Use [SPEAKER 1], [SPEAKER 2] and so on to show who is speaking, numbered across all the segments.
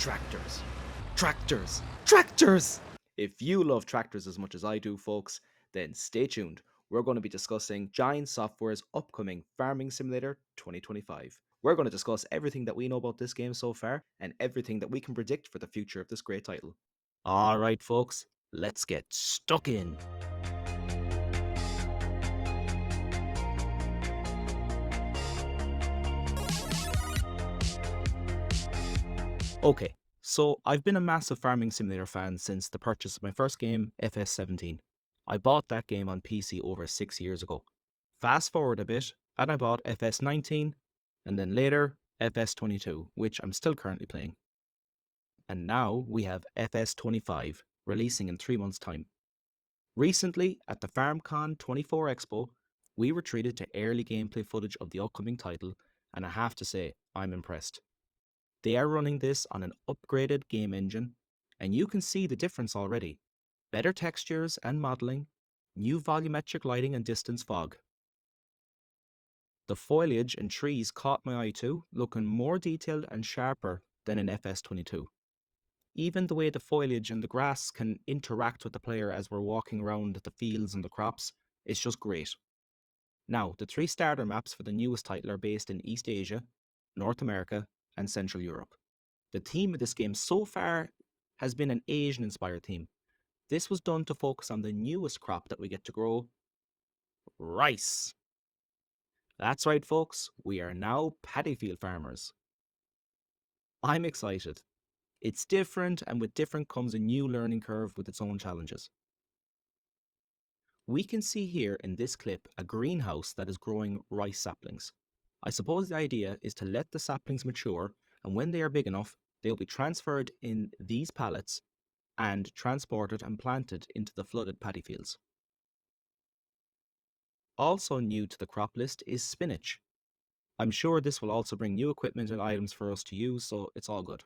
[SPEAKER 1] Tractors. Tractors. Tractors! If you love tractors as much as I do, folks, then stay tuned. We're going to be discussing Giant Software's upcoming Farming Simulator 2025. We're going to discuss everything that we know about this game so far and everything that we can predict for the future of this great title. Alright, folks, let's get stuck in. Okay, so I've been a massive Farming Simulator fan since the purchase of my first game, FS17. I bought that game on PC over 6 years ago. Fast forward a bit, and I bought FS19, and then later FS22, which I'm still currently playing. And now we have FS25 releasing in 3 months' time. Recently, at the FarmCon 24 Expo, we were treated to early gameplay footage of the upcoming title, and I have to say, I'm impressed. They are running this on an upgraded game engine, and you can see the difference already. Better textures and modelling, new volumetric lighting and distance fog. The foliage and trees caught my eye too, looking more detailed and sharper than in FS22. Even the way the foliage and the grass can interact with the player as we're walking around the fields and the crops is just great. Now, the 3 starter maps for the newest title are based in East Asia, North America, and Central Europe. The theme of this game so far has been an Asian-inspired theme. This was done to focus on the newest crop that we get to grow, rice. That's right, folks, we are now paddy field farmers. I'm excited. It's different, and with different comes a new learning curve with its own challenges. We can see here in this clip a greenhouse that is growing rice saplings. I suppose the idea is to let the saplings mature, and when they are big enough, they'll be transferred in these pallets and transported and planted into the flooded paddy fields. Also new to the crop list is spinach. I'm sure this will also bring new equipment and items for us to use, so it's all good.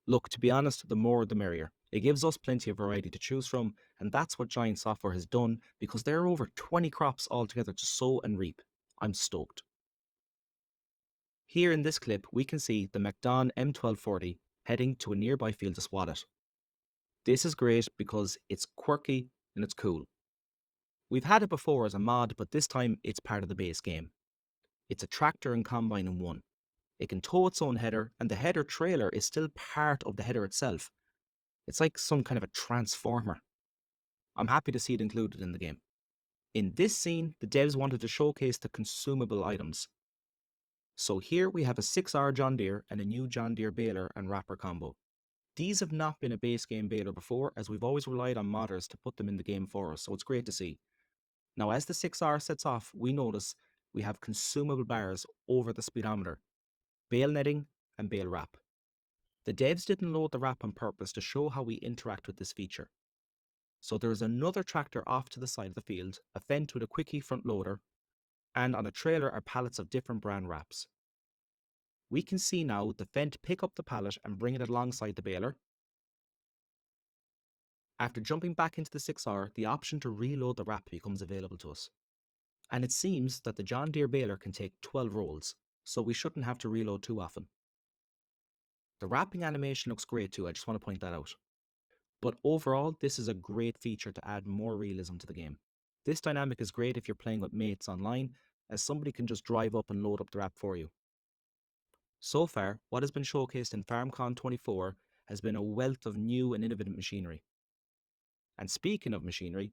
[SPEAKER 1] Look, to be honest, the more the merrier. It gives us plenty of variety to choose from, and that's what Giant Software has done because there are over 20 crops altogether to sow and reap. I'm stoked. Here in this clip, we can see the MacDon M1240 heading to a nearby field to swat it. This is great because it's quirky and it's cool. We've had it before as a mod, but this time it's part of the base game. It's a tractor and combine in one. It can tow its own header, and the header trailer is still part of the header itself. It's like some kind of a transformer. I'm happy to see it included in the game. In this scene, the devs wanted to showcase the consumable items. So here we have a 6R John Deere and a new John Deere baler and wrapper combo. These have not been a base game baler before, as we've always relied on modders to put them in the game for us, so it's great to see. Now as the 6R sets off, we notice we have consumable bars over the speedometer, bale netting and bale wrap. The devs didn't load the wrap on purpose to show how we interact with this feature. So there is another tractor off to the side of the field, a Fendt with a quickie front loader, and on a trailer are pallets of different brand wraps. We can see now the Fendt pick up the pallet and bring it alongside the baler. After jumping back into the 6R, the option to reload the wrap becomes available to us. And it seems that the John Deere baler can take 12 rolls, so we shouldn't have to reload too often. The wrapping animation looks great too, I just want to point that out. But overall, this is a great feature to add more realism to the game. This dynamic is great if you're playing with mates online, as somebody can just drive up and load up the wrap for you. So far, what has been showcased in FarmCon 24 has been a wealth of new and innovative machinery. And speaking of machinery,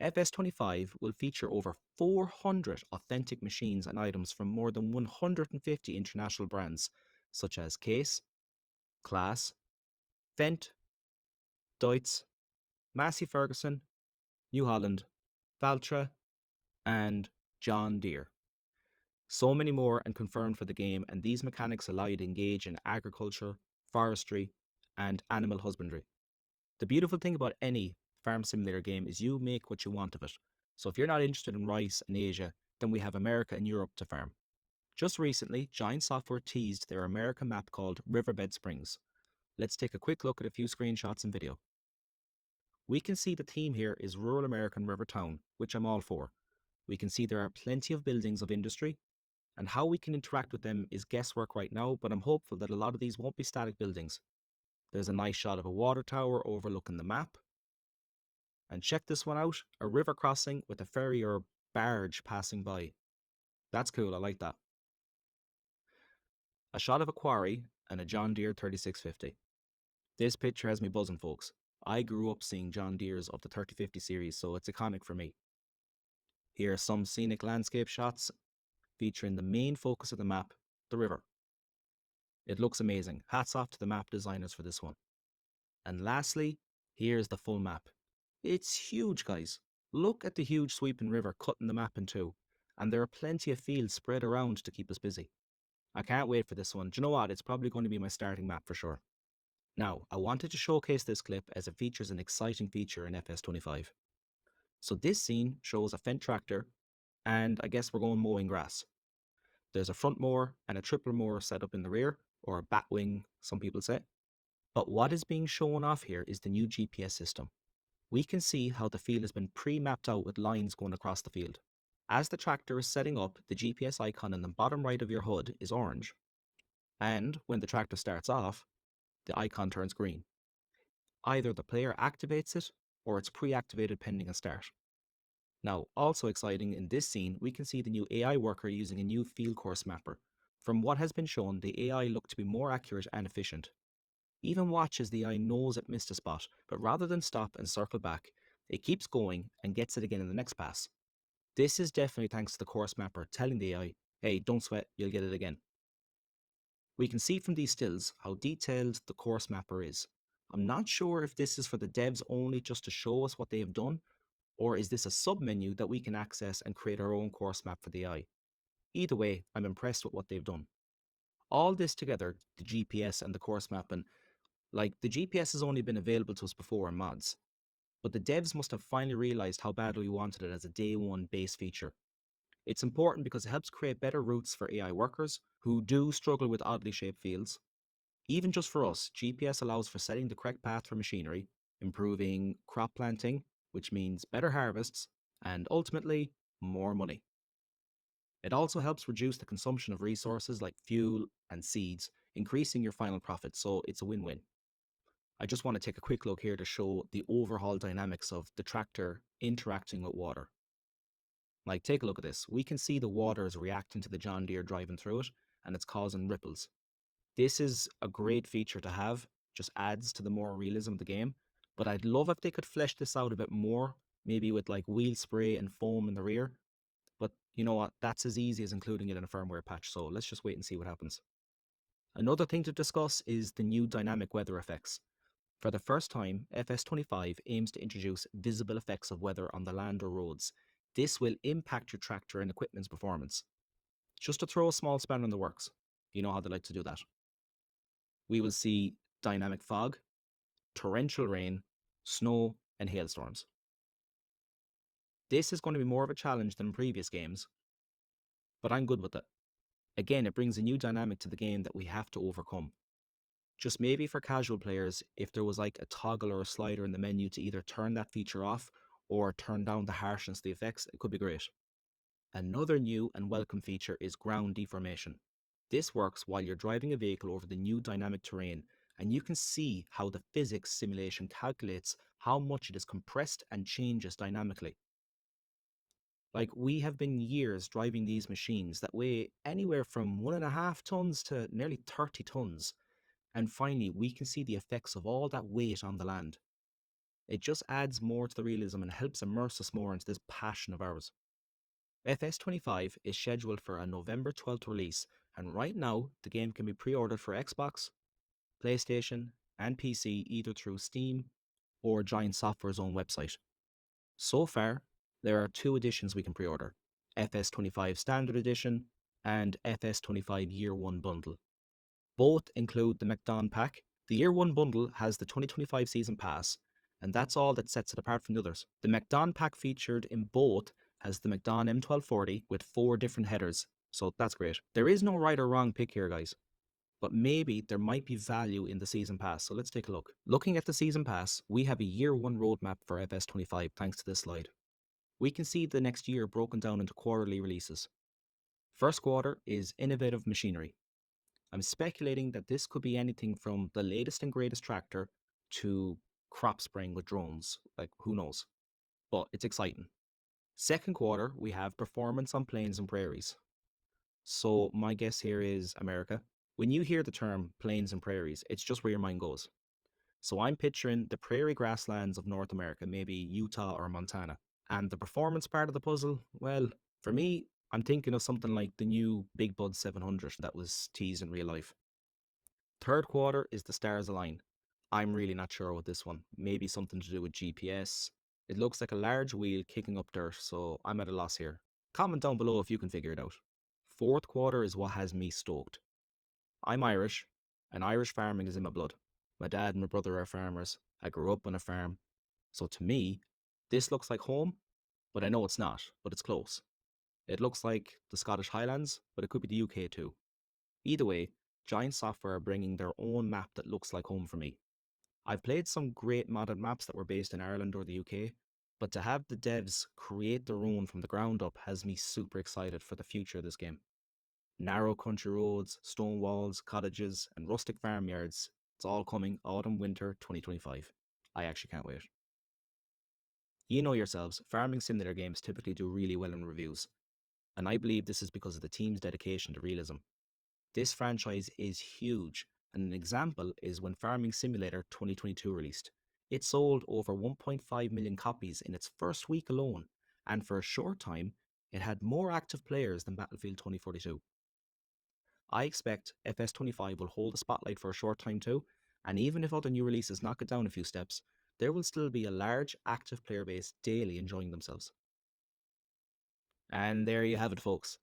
[SPEAKER 1] FS25 will feature over 400 authentic machines and items from more than 150 international brands, such as Case, Claas, Fendt, Deutz, Massey Ferguson, New Holland, Valtra, and John Deere. So many more and confirmed for the game, and these mechanics allow you to engage in agriculture, forestry, and animal husbandry. The beautiful thing about any farm simulator game is you make what you want of it. So if you're not interested in rice in Asia, then we have America and Europe to farm. Just recently, Giant Software teased their American map called Riverbed Springs. Let's take a quick look at a few screenshots and video. We can see the theme here is rural American river town, which I'm all for. We can see there are plenty of buildings of industry, and how we can interact with them is guesswork right now, but I'm hopeful that a lot of these won't be static buildings. There's a nice shot of a water tower overlooking the map. And check this one out, a river crossing with a ferry or barge passing by. That's cool, I like that. A shot of a quarry and a John Deere 3650. This picture has me buzzing, folks. I grew up seeing John Deere's of the 3050 series, so it's iconic for me. Here are some scenic landscape shots featuring the main focus of the map, the river. It looks amazing. Hats off to the map designers for this one. And lastly, here's the full map. It's huge, guys. Look at the huge sweeping river cutting the map in two. And there are plenty of fields spread around to keep us busy. I can't wait for this one. Do you know what? It's probably going to be my starting map for sure. Now, I wanted to showcase this clip as it features an exciting feature in FS25. So this scene shows a Fendt tractor, and I guess we're going mowing grass. There's a front mower and a triple mower set up in the rear, or a batwing, some people say. But what is being shown off here is the new GPS system. We can see how the field has been pre-mapped out with lines going across the field. As the tractor is setting up, the GPS icon in the bottom right of your HUD is orange. And when the tractor starts off, the icon turns green. Either the player activates it, or it's pre-activated pending a start. Now, also exciting in this scene, we can see the new AI worker using a new field course mapper. From what has been shown, the AI looked to be more accurate and efficient. Even watch as the AI knows it missed a spot, but rather than stop and circle back, it keeps going and gets it again in the next pass. This is definitely thanks to the course mapper telling the AI, hey, don't sweat, you'll get it again. We can see from these stills how detailed the course mapper is. I'm not sure if this is for the devs only just to show us what they have done, or is this a sub-menu that we can access and create our own course map for the AI? Either way, I'm impressed with what they've done. All this together, the GPS and the course mapping, like the GPS has only been available to us before in mods, but the devs must have finally realised how badly we wanted it as a day one base feature. It's important because it helps create better routes for AI workers who do struggle with oddly shaped fields. Even just for us, GPS allows for setting the correct path for machinery, improving crop planting, which means better harvests, and ultimately, more money. It also helps reduce the consumption of resources like fuel and seeds, increasing your final profit, so it's a win-win. I just want to take a quick look here to show the overhaul dynamics of the tractor interacting with water. Like, take a look at this. We can see the water is reacting to the John Deere driving through it, and it's causing ripples. This is a great feature to have, just adds to the more realism of the game, but I'd love if they could flesh this out a bit more, maybe with like wheel spray and foam in the rear. But you know what, that's as easy as including it in a firmware patch, so let's just wait and see what happens. Another thing to discuss is the new dynamic weather effects. For the first time, FS25 aims to introduce visible effects of weather on the land or roads. This will impact your tractor and equipment's performance. Just to throw a small spanner in the works, you know how they like to do that. We will see dynamic fog, torrential rain, snow, and hailstorms. This is going to be more of a challenge than previous games, but I'm good with it. Again, it brings a new dynamic to the game that we have to overcome. Just maybe for casual players, if there was like a toggle or a slider in the menu to either turn that feature off or turn down the harshness of the effects, it could be great. Another new and welcome feature is ground deformation. This works while you're driving a vehicle over the new dynamic terrain, and you can see how the physics simulation calculates how much it is compressed and changes dynamically. Like, we have been years driving these machines that weigh anywhere from 1.5 tons to nearly 30 tons. And finally, we can see the effects of all that weight on the land. It just adds more to the realism and helps immerse us more into this passion of ours. FS25 is scheduled for a November 12th release, and right now the game can be pre-ordered for Xbox, PlayStation, and PC either through Steam or Giant Software's own website. So far, there are 2 editions we can pre-order, FS25 Standard Edition and FS25 Year 1 Bundle. Both include the McDon pack. The Year 1 bundle has the 2025 Season Pass, and that's all that sets it apart from the others. The McDon pack featured in both has the McDon M1240 with 4 different headers, so that's great. There is no right or wrong pick here, guys, but maybe there might be value in the Season Pass, so let's take a look. Looking at the Season Pass, we have a Year 1 roadmap for FS25 thanks to this slide. We can see the next year broken down into quarterly releases. First quarter is Innovative Machinery. I'm speculating that this could be anything from the latest and greatest tractor to crop spraying with drones. Like, who knows? But it's exciting. Second quarter, we have performance on plains and prairies. So, my guess here is America. When you hear the term plains and prairies, it's just where your mind goes. So, I'm picturing the prairie grasslands of North America, maybe Utah or Montana. And the performance part of the puzzle, well, for me, I'm thinking of something like the new Big Bud 700 that was teased in real life. Third quarter is the stars align. I'm really not sure with this one. Maybe something to do with GPS. It looks like a large wheel kicking up dirt, so I'm at a loss here. Comment down below if you can figure it out. Fourth quarter is what has me stoked. I'm Irish, and Irish farming is in my blood. My dad and my brother are farmers. I grew up on a farm. So to me, this looks like home, but I know it's not, but it's close. It looks like the Scottish Highlands, but it could be the UK too. Either way, Giant Software are bringing their own map that looks like home for me. I've played some great modded maps that were based in Ireland or the UK, but to have the devs create their own from the ground up has me super excited for the future of this game. Narrow country roads, stone walls, cottages, and rustic farmyards. It's all coming autumn winter 2025. I actually can't wait. You know yourselves, farming simulator games typically do really well in reviews, and I believe this is because of the team's dedication to realism. This franchise is huge, and an example is when Farming Simulator 2022 released. It sold over 1.5 million copies in its first week alone, and for a short time, it had more active players than Battlefield 2042. I expect FS25 will hold the spotlight for a short time too, and even if other new releases knock it down a few steps, there will still be a large active player base daily enjoying themselves. And there you have it, folks.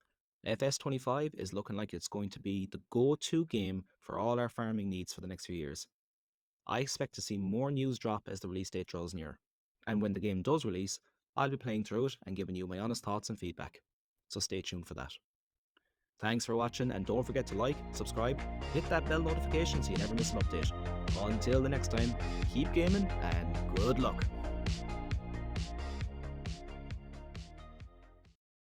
[SPEAKER 1] FS25 is looking like it's going to be the go-to game for all our farming needs for the next few years. I expect to see more news drop as the release date draws near. And when the game does release, I'll be playing through it and giving you my honest thoughts and feedback. So stay tuned for that. Thanks for watching, and don't forget to like, subscribe, hit that bell notification so you never miss an update. Until the next time, keep gaming and good luck.